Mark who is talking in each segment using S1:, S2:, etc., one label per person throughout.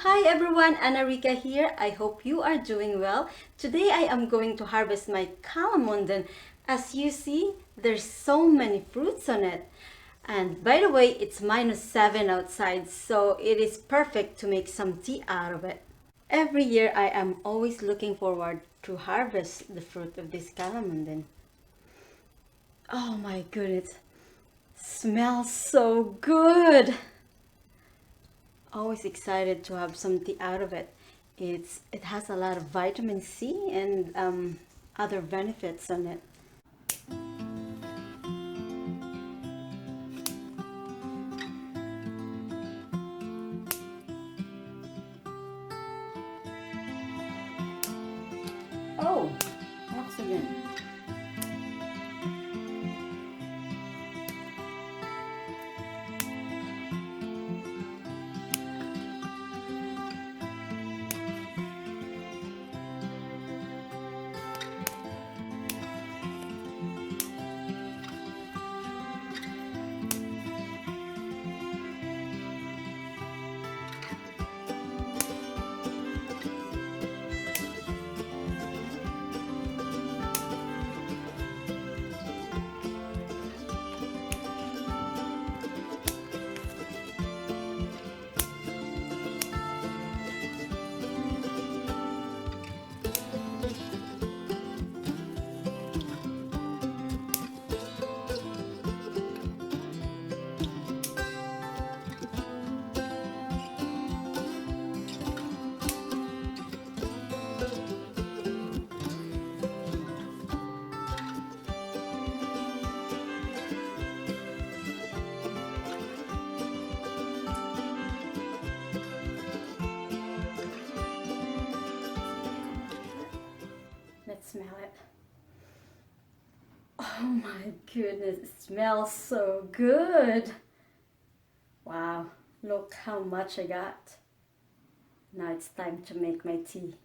S1: Hi everyone, Rica here. I hope you are doing well. Today I am going to harvest my Calamondin. As you see, there's so many fruits on it. And by the way, it's -7 outside, so it is perfect to make some tea out of it. Every year I am always looking forward to harvest the fruit of this Calamondin. Oh my goodness, smells so good. Always excited to have some tea out of it. It has a lot of vitamin C and other benefits on it. Oh, oxygen. Let's smell it. Oh my goodness, it smells so good. Wow, look how much I got. Now it's time to make my tea.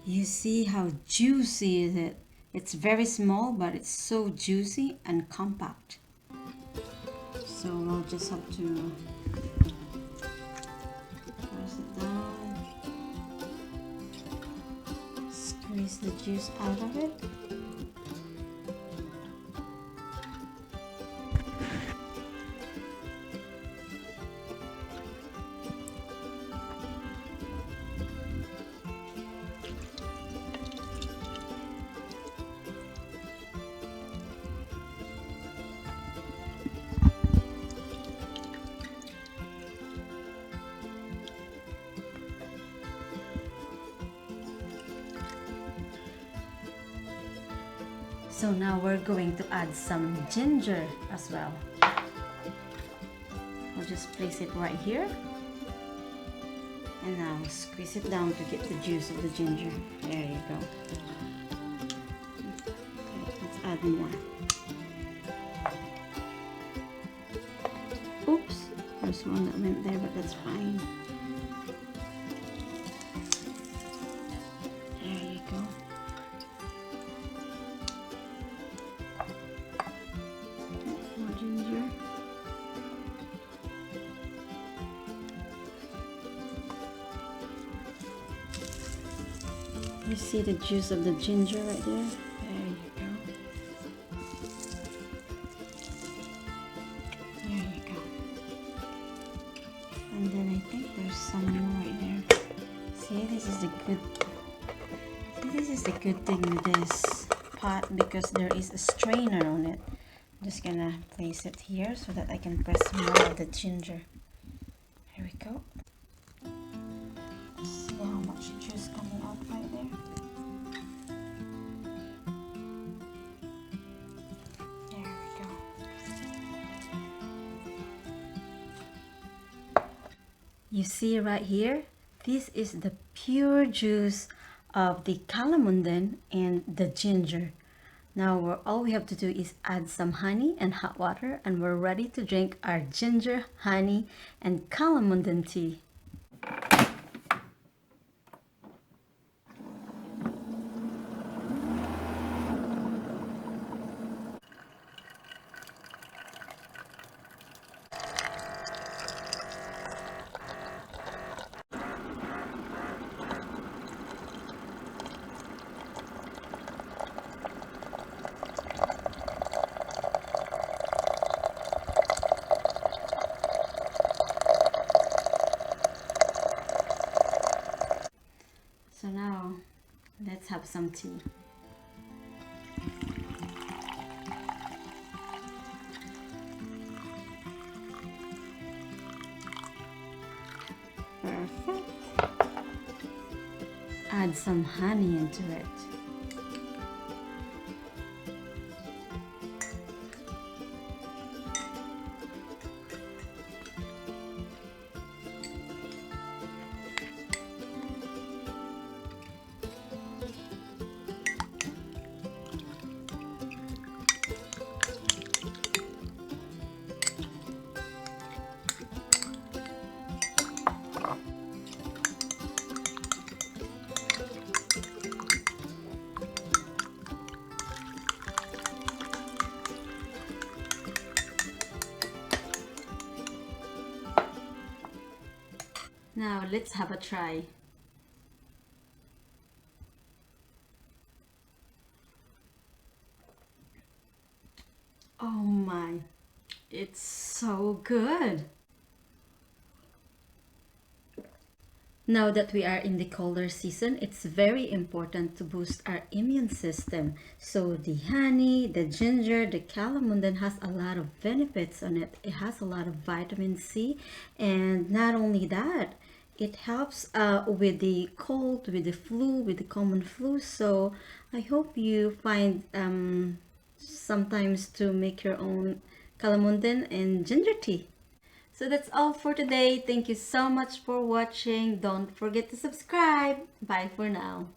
S1: You see how juicy is it? It's very small, but it's so juicy and compact. So we'll just have to press it down, squeeze the juice out of it. So now we're going to add some ginger as well. I'll just place it right here. And now squeeze it down to get the juice of the ginger. There you go. Okay, let's add more. Oops, there's one that went there, but that's fine. There you go. More ginger. You see the juice of the ginger right there? There you go. There you go. And then I think there's some more right there. See, this is the good thing with this pot because there is a strainer on it. I'm just gonna place it here so that I can press more of the ginger. Here we go. See how much juice coming out right there. There we go. You see right here, This is the pure juice of the calamondin and the ginger. Now all we have to do is add some honey and hot water, and we're ready to drink our ginger, honey, and calamondin tea. So now let's have some tea. Perfect. Add some honey into it. Now let's have a try. Oh my, it's so good. Now that we are in the colder season, it's very important to boost our immune system. So the honey, the ginger, the calamondin has a lot of benefits on it. It has a lot of vitamin C, and not only that, it helps with the cold, with the flu, with the common flu. So I hope you find sometimes to make your own calamondin and ginger tea. So that's all for today. Thank you so much for watching. Don't forget to subscribe. Bye for now.